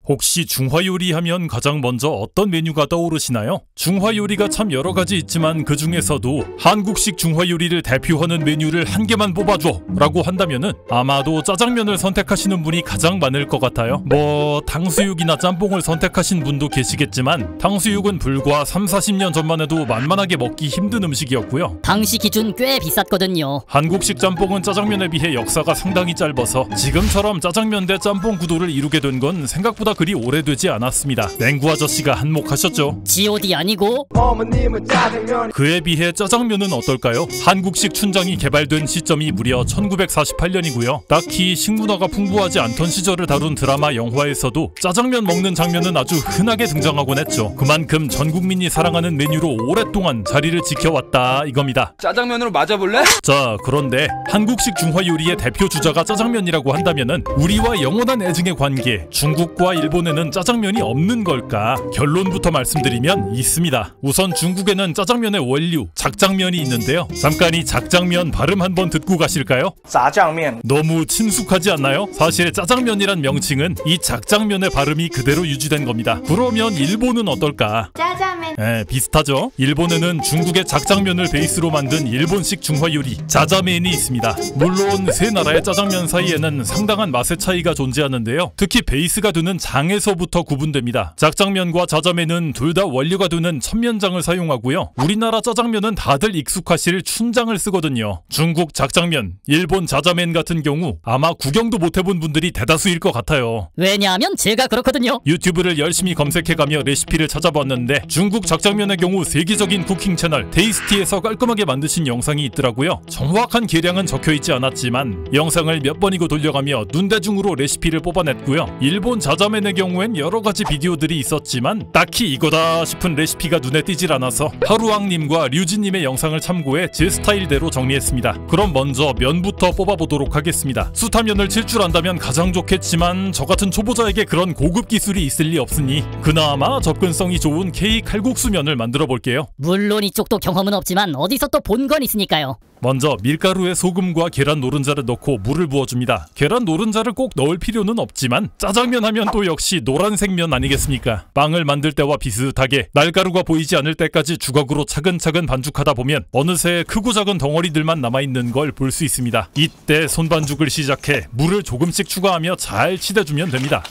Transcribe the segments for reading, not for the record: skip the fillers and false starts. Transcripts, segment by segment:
혹시 중화요리 하면 가장 먼저 어떤 메뉴가 떠오르시나요? 중화요리가 참 여러가지 있지만 그 중에서도 한국식 중화요리를 대표하는 메뉴를 한 개만 뽑아줘 라고 한다면은 아마도 짜장면을 선택하시는 분이 가장 많을 것 같아요. 뭐 탕수육이나 짬뽕을 선택하신 분도 계시겠지만 탕수육은 불과 30-40년 전만 해도 만만하게 먹기 힘든 음식이었고요. 당시 기준 꽤 비쌌거든요. 한국식 짬뽕은 짜장면에 비해 역사가 상당히 짧아서 지금처럼 짜장면 대 짬뽕 구도를 이루게 된 건 생각보다 그리 오래되지 않았습니다. 냉구 아저씨가 한몫하셨죠. G.O.D 아니고 그에 비해 짜장면은 어떨까요? 한국식 춘장이 개발된 시점이 무려 1948년이고요. 딱히 식문화가 풍부하지 않던 시절을 다룬 드라마 영화에서도 짜장면 먹는 장면은 아주 흔하게 등장하곤 했죠. 그만큼 전 국민이 사랑하는 메뉴로 오랫동안 자리를 지켜왔다 이겁니다. 짜장면으로 맞아볼래? 자, 그런데 한국식 중화 요리의 대표 주자가 짜장면이라고 한다면은 우리와 영원한 애증의 관계 중국과 일본에는 짜장면이 없는 걸까? 결론부터 말씀드리면 있습니다. 우선 중국에는 짜장면의 원류 작장면이 있는데요. 잠깐 이 작장면 발음 한번 듣고 가실까요? 짜장면. 너무 친숙하지 않나요? 사실 짜장면이란 명칭은 이 작장면의 발음이 그대로 유지된 겁니다. 그러면 일본은 어떨까? 짜장면. 비슷하죠? 일본에는 중국의 작장면을 베이스로 만든 일본식 중화 요리 짜자멘이 있습니다. 물론 세 나라의 짜장면 사이에는 상당한 맛의 차이가 존재하는데요. 특히 베이스가 되는 장에서부터 구분됩니다. 작장면과 짜자멘은 둘 다 원료가 되는 천면장을 사용하고요. 우리나라 짜장면은 다들 익숙하실 춘장을 쓰거든요. 중국 작장면, 일본 짜자멘 같은 경우 아마 구경도 못 해본 분들이 대다수일 것 같아요. 왜냐하면 제가 그렇거든요. 유튜브를 열심히 검색해가며 레시피를 찾아봤는데 중국 작장면의 경우 세계적인 쿠킹 채널 테이스티에서 깔끔하게 만드신 영상이 있더라고요. 정확한 계량은 적혀있지 않았지만 영상을 몇 번이고 돌려가며 눈대중으로 레시피를 뽑아냈고요. 일본 짜자멘의 경우엔 여러가지 비디오들이 있었지만 딱히 이거다 싶은 레시피가 눈에 띄질 않아서 하루왕님과 류진님의 영상을 참고해 제 스타일대로 정리했습니다. 그럼 먼저 면부터 뽑아보도록 하겠습니다. 수타면을 칠 줄 안다면 가장 좋겠지만 저 같은 초보자에게 그런 고급 기술이 있을 리 없으니 그나마 접근성이 좋은 K 칼국수면을 만들어 볼게요. 물론 이쪽도 경험은 없지만 어디서 또 본 건 있으니까요. 먼저 밀가루에 소금과 계란 노른자를 넣고 물을 부어줍니다. 계란 노른자를 꼭 넣을 필요는 없지만 짜장면 하면 또 역시 노란색 면 아니겠습니까? 빵을 만들 때와 비슷하게 날가루가 보이지 않을 때까지 주걱으로 차근차근 반죽하다 보면 어느새 크고 작은 덩어리들만 남아있는 걸 볼 수 있습니다. 이때 손반죽을 시작해 물을 조금씩 추가하며 잘 치대주면 됩니다.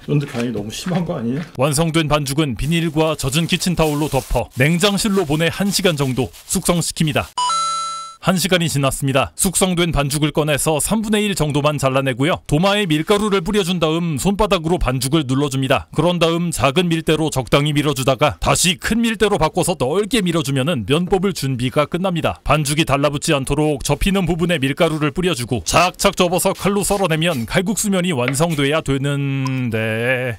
근데 간이 너무 심한 거 아니에요? 완성된 반죽은 비닐과 젖은 키친타올로 덮어 냉장실로 보내 1시간 정도 숙성시킵니다. 1시간이 지났습니다. 숙성된 반죽을 꺼내서 3분의 1 정도만 잘라내고요. 도마에 밀가루를 뿌려준 다음 손바닥으로 반죽을 눌러줍니다. 그런 다음 작은 밀대로 적당히 밀어주다가 다시 큰 밀대로 바꿔서 넓게 밀어주면은 면 뽑을 준비가 끝납니다. 반죽이 달라붙지 않도록 접히는 부분에 밀가루를 뿌려주고 착착 접어서 칼로 썰어내면 칼국수면이 완성돼야 되는데...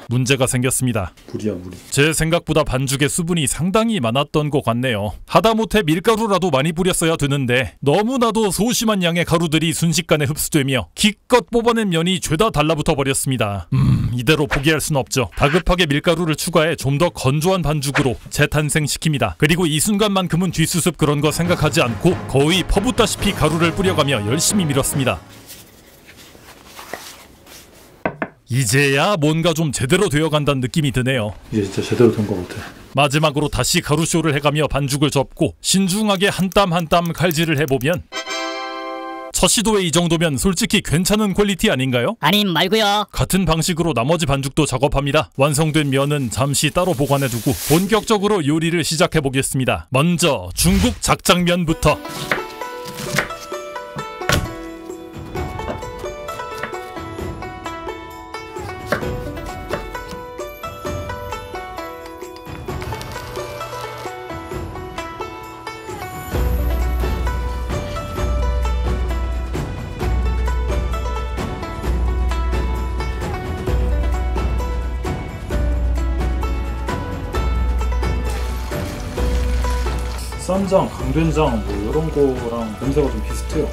문제가 생겼습니다. 물이야 물이. 제 생각보다 반죽에 수분이 상당히 많았던 것 같네요. 하다못해 밀가루라도 많이 뿌렸어야 되는데 너무나도 소심한 양의 가루들이 순식간에 흡수되며 기껏 뽑아낸 면이 죄다 달라붙어 버렸습니다. 이대로 포기할 순 없죠. 다급하게 밀가루를 추가해 좀 더 건조한 반죽으로 재탄생시킵니다. 그리고 이 순간만큼은 뒷수습 그런 거 생각하지 않고 거의 퍼붓다시피 가루를 뿌려가며 열심히 밀었습니다. 이제야 뭔가 좀 제대로 되어간다는 느낌이 드네요. 이제 진짜 제대로 된 것 같아. 마지막으로 다시 가루쇼를 해가며 반죽을 접고 신중하게 한 땀 한 땀 칼질을 해보면 첫 시도에 이 정도면 솔직히 괜찮은 퀄리티 아닌가요? 아님 말고요. 같은 방식으로 나머지 반죽도 작업합니다. 완성된 면은 잠시 따로 보관해두고 본격적으로 요리를 시작해보겠습니다. 먼저 중국 작장면부터. 쌈장, 강된장 뭐 이런 거랑 냄새가 좀 비슷해요.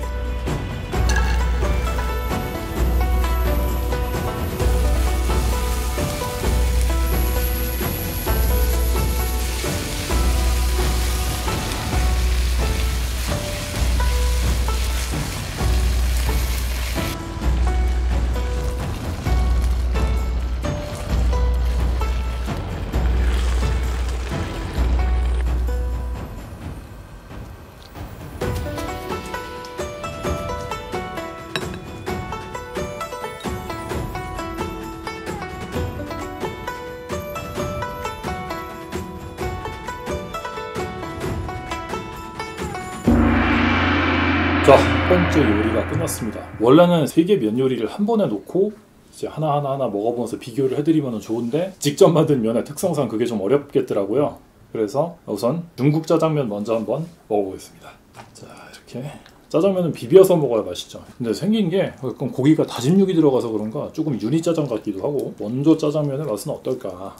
자, 첫 번째 요리가 끝났습니다. 원래는 3개 면 요리를 한 번에 놓고 이제 하나하나 먹어보면서 비교를 해드리면 좋은데 직접 만든 면의 특성상 그게 좀 어렵겠더라고요. 그래서 우선 중국 짜장면 먼저 한번 먹어보겠습니다. 자, 이렇게 짜장면은 비벼서 먹어야 맛있죠. 근데 생긴 게 약간 고기가 다진 육이 들어가서 그런가 조금 유니 짜장 같기도 하고. 원조 짜장면의 맛은 어떨까?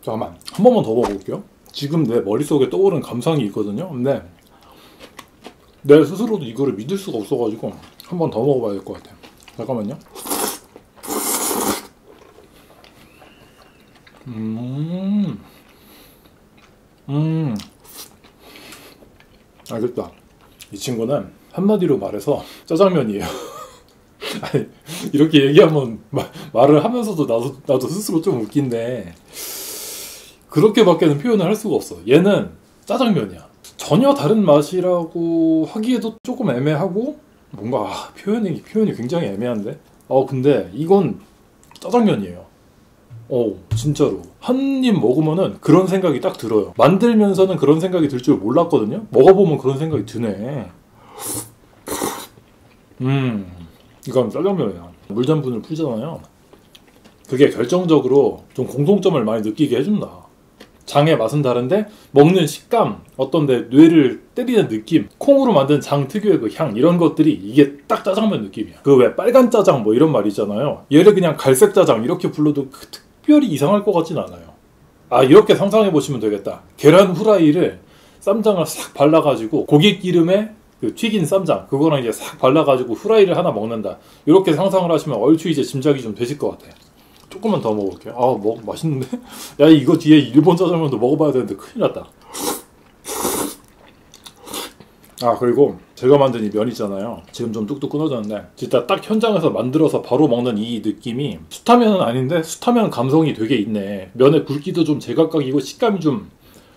잠깐만, 한 번만 더 먹어볼게요. 지금 내 머릿속에 떠오르는 감상이 있거든요. 근데 내 스스로도 이거를 믿을 수가 없어가지고 한 번 더 먹어봐야 될 것 같아요. 잠깐만요. 알겠다. 이 친구는 한마디로 말해서 짜장면이에요. 아니, 이렇게 얘기하면 말을 하면서도 나도 스스로 좀 웃긴데 그렇게밖에는 표현을 할 수가 없어. 얘는 짜장면이야. 전혀 다른 맛이라고 하기에도 조금 애매하고 뭔가 표현이 굉장히 애매한데 근데 이건 짜장면이에요. 진짜로 한 입 먹으면은 그런 생각이 딱 들어요. 만들면서는 그런 생각이 들 줄 몰랐거든요. 먹어보면 그런 생각이 드네. 이건 짜장면이야. 물전분을 풀잖아요. 그게 결정적으로 좀 공통점을 많이 느끼게 해준다. 장의 맛은 다른데 먹는 식감, 어떤데 뇌를 때리는 느낌, 콩으로 만든 장 특유의 그 향, 이런 것들이 이게 딱 짜장면 느낌이야. 그 왜 빨간 짜장 뭐 이런 말 있잖아요. 얘를 그냥 갈색 짜장 이렇게 불러도 특별히 이상할 것 같진 않아요. 이렇게 상상해 보시면 되겠다. 계란 후라이를 쌈장을 싹 발라가지고 고깃기름에 그 튀긴 쌈장 그거랑 이제 싹 발라가지고 후라이를 하나 먹는다. 이렇게 상상을 하시면 얼추 이제 짐작이 좀 되실 것 같아요. 조금만 더 먹어볼게요. 맛있는데? 야, 이거 뒤에 일본 짜장면도 먹어봐야 되는데 큰일 났다. 그리고 제가 만든 이 면 있잖아요. 지금 좀 뚝뚝 끊어졌는데 진짜 딱 현장에서 만들어서 바로 먹는 이 느낌이 수타면은 아닌데 수타면 감성이 되게 있네. 면의 굵기도 좀 제각각이고 식감이 좀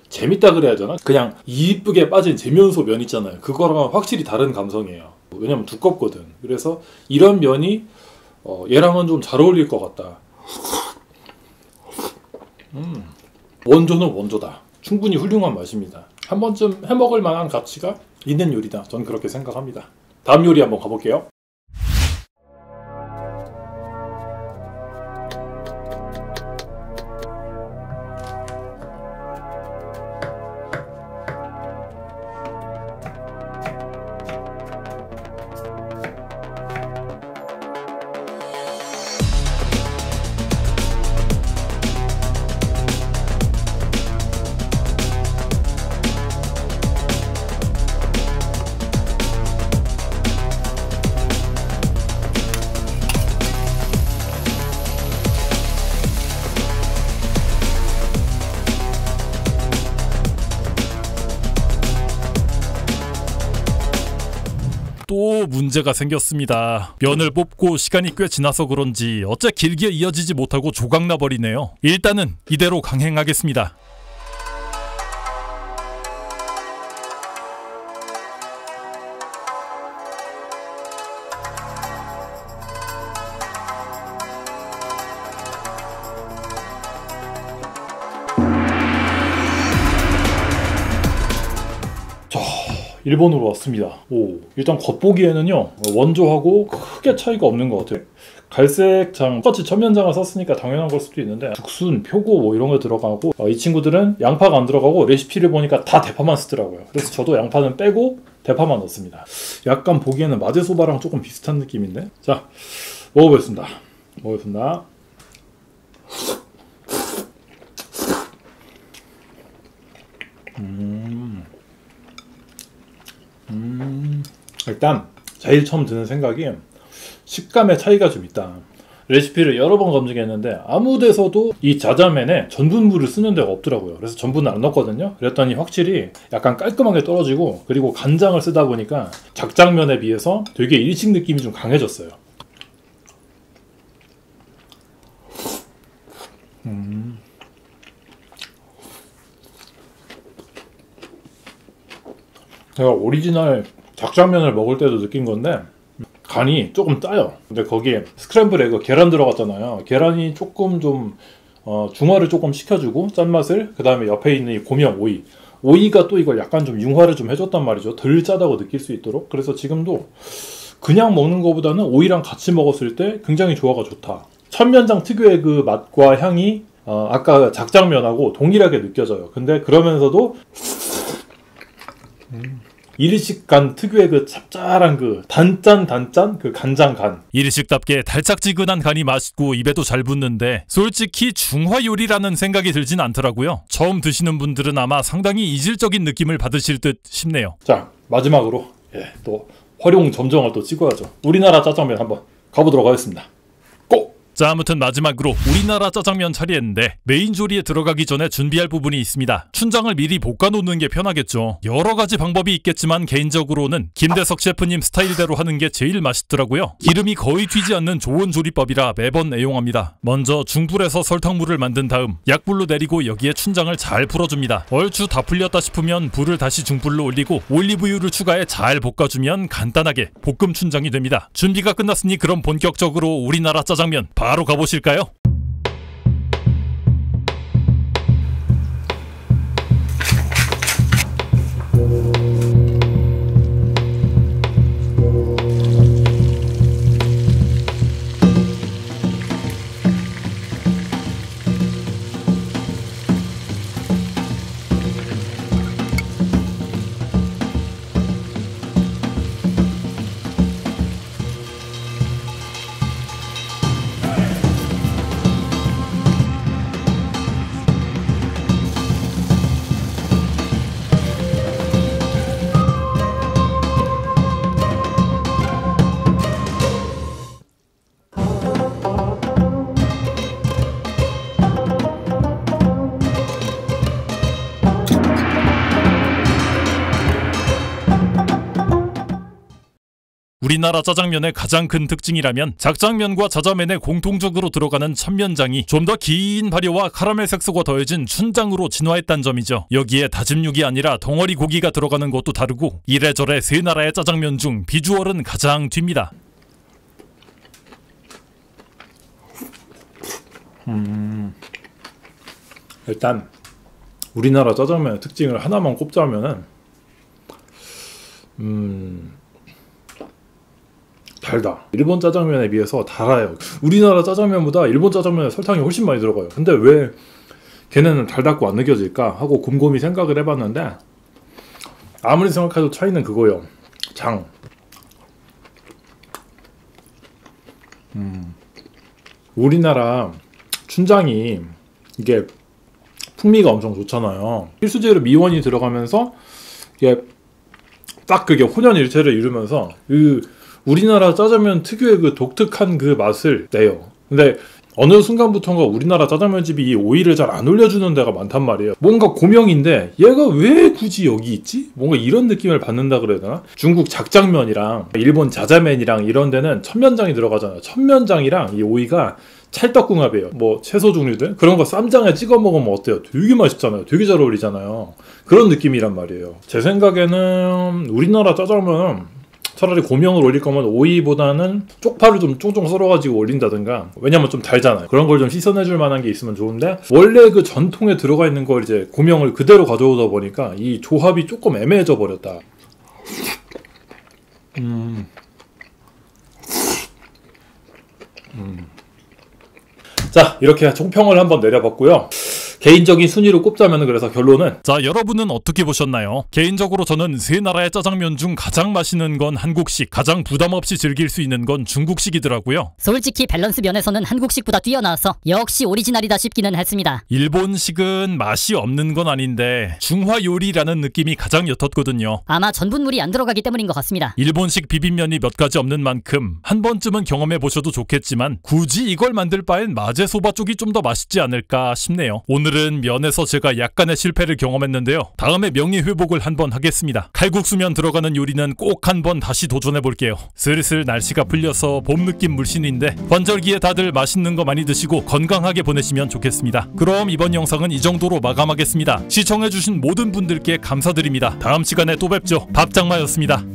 재밌다 그래야 되나? 그냥 이쁘게 빠진 재면소 면 있잖아요. 그거랑은 확실히 다른 감성이에요. 왜냐면 두껍거든. 그래서 이런 면이 얘랑은 좀 잘 어울릴 것 같다. 원조는 원조다. 충분히 훌륭한 맛입니다. 한 번쯤 해먹을 만한 가치가 있는 요리다. 저는 그렇게 생각합니다. 다음 요리 한번 가볼게요. 또 문제가 생겼습니다. 면을 뽑고 시간이 꽤 지나서 그런지 어째 길게 이어지지 못하고 조각나 버리네요. 일단은 이대로 강행하겠습니다. 일본으로 왔습니다. 일단 겉보기에는요 원조하고 크게 차이가 없는 것 같아요. 갈색장 똑같이 천면장을 썼으니까 당연한 걸 수도 있는데 죽순, 표고 뭐 이런 거 들어가고 이 친구들은 양파가 안 들어가고 레시피를 보니까 다 대파만 쓰더라고요. 그래서 저도 양파는 빼고 대파만 넣습니다. 약간 보기에는 마제소바랑 조금 비슷한 느낌인데 자 먹어보겠습니다. 일단 제일 처음 드는 생각이 식감의 차이가 좀 있다. 레시피를 여러 번 검증했는데 아무 데서도 이 자자면에 전분물을 쓰는 데가 없더라고요. 그래서 전분을 안 넣었거든요. 그랬더니 확실히 약간 깔끔하게 떨어지고, 그리고 간장을 쓰다 보니까 작장면에 비해서 되게 일식 느낌이 좀 강해졌어요. 제가 오리지널 작장면을 먹을 때도 느낀 건데 간이 조금 짜요. 근데 거기에 스크램블 에그 계란 들어갔잖아요. 계란이 조금 좀 중화를 조금 시켜주고 짠맛을, 그 다음에 옆에 있는 이 고명 오이가 또 이걸 약간 좀 융화를 좀 해줬단 말이죠. 덜 짜다고 느낄 수 있도록. 그래서 지금도 그냥 먹는 것보다는 오이랑 같이 먹었을 때 굉장히 조화가 좋다. 천면장 특유의 그 맛과 향이 아까 작장면하고 동일하게 느껴져요. 근데 그러면서도 이리식간 특유의 그 짭짤한 그 단짠 그 간장 간. 이리식답게 달짝지근한 간이 맛있고 입에도 잘 붙는데 솔직히 중화 요리라는 생각이 들진 않더라고요. 처음 드시는 분들은 아마 상당히 이질적인 느낌을 받으실 듯 싶네요. 자, 마지막으로 또 활용 점정을 또 찍어야죠. 우리나라 짜장면 한번 가보도록 하겠습니다. 고! 자, 아무튼 마지막으로 우리나라 짜장면 차리했는데 메인 조리에 들어가기 전에 준비할 부분이 있습니다. 춘장을 미리 볶아놓는 게 편하겠죠. 여러 가지 방법이 있겠지만 개인적으로는 김대석 셰프님 스타일대로 하는 게 제일 맛있더라고요. 기름이 거의 튀지 않는 좋은 조리법이라 매번 애용합니다. 먼저 중불에서 설탕물을 만든 다음 약불로 내리고 여기에 춘장을 잘 풀어줍니다. 얼추 다 풀렸다 싶으면 불을 다시 중불로 올리고 올리브유를 추가해 잘 볶아주면 간단하게 볶음 춘장이 됩니다. 준비가 끝났으니 그럼 본격적으로 우리나라 짜장면 바로 가보실까요? 우리나라 짜장면의 가장 큰 특징이라면 작장면과 자자면에 공통적으로 들어가는 천면장이 좀 더 긴 발효와 카라멜 색소가 더해진 춘장으로 진화했다는 점이죠. 여기에 다짐 육이 아니라 덩어리 고기가 들어가는 것도 다르고 이래저래 세 나라의 짜장면 중 비주얼은 가장 뒤입니다. 일단 우리나라 짜장면의 특징을 하나만 꼽자면은 달다. 일본 짜장면에 비해서 달아요. 우리나라 짜장면보다 일본 짜장면에 설탕이 훨씬 많이 들어가요. 근데 왜 걔네는 달답고 안 느껴질까 하고 곰곰이 생각을 해봤는데 아무리 생각해도 차이는 그거예요. 장. 우리나라 춘장이 이게 풍미가 엄청 좋잖아요. 필수재료 미원이 들어가면서 이게 딱 그게 혼연일체를 이루면서 우리나라 짜장면 특유의 그 독특한 그 맛을 내요. 근데 어느 순간부터인가 우리나라 짜장면집이 이 오이를 잘 안 올려주는 데가 많단 말이에요. 뭔가 고명인데 얘가 왜 굳이 여기 있지? 뭔가 이런 느낌을 받는다 그래야 되나? 중국 작장면이랑 일본 자자면이랑 이런 데는 천면장이 들어가잖아요. 천면장이랑 이 오이가 찰떡궁합이에요. 뭐 채소 종류들 그런 거 쌈장에 찍어 먹으면 어때요? 되게 맛있잖아요. 되게 잘 어울리잖아요. 그런 느낌이란 말이에요. 제 생각에는 우리나라 짜장면은 차라리 고명을 올릴 거면 오이보다는 쪽파를 좀 쫑쫑 썰어가지고 올린다든가. 왜냐면 좀 달잖아요. 그런 걸 좀 씻어내줄 만한 게 있으면 좋은데 원래 그 전통에 들어가 있는 걸 이제 고명을 그대로 가져오다 보니까 이 조합이 조금 애매해져 버렸다. 자, 이렇게 총평을 한번 내려봤고요. 개인적인 순위로 꼽자면 그래서 결론은 자, 여러분은 어떻게 보셨나요? 개인적으로 저는 세 나라의 짜장면 중 가장 맛있는 건 한국식, 가장 부담 없이 즐길 수 있는 건 중국식이더라고요. 솔직히 밸런스 면에서는 한국식보다 뛰어나와서 역시 오리지널이다 싶기는 했습니다. 일본식은 맛이 없는 건 아닌데 중화 요리라는 느낌이 가장 옅었거든요. 아마 전분물이 안 들어가기 때문인 것 같습니다. 일본식 비빔면이 몇 가지 없는 만큼 한 번쯤은 경험해 보셔도 좋겠지만 굳이 이걸 만들 바엔 마제소바 쪽이 좀 더 맛있지 않을까 싶네요. 오늘은 면에서 제가 약간의 실패를 경험했는데요. 다음에 명예회복을 한번 하겠습니다. 칼국수면 들어가는 요리는 꼭 한번 다시 도전해 볼게요. 슬슬 날씨가 풀려서 봄 느낌 물씬인데 환절기에 다들 맛있는 거 많이 드시고 건강하게 보내시면 좋겠습니다. 그럼 이번 영상은 이 정도로 마감하겠습니다. 시청해주신 모든 분들께 감사드립니다. 다음 시간에 또 뵙죠. 밥장마였습니다.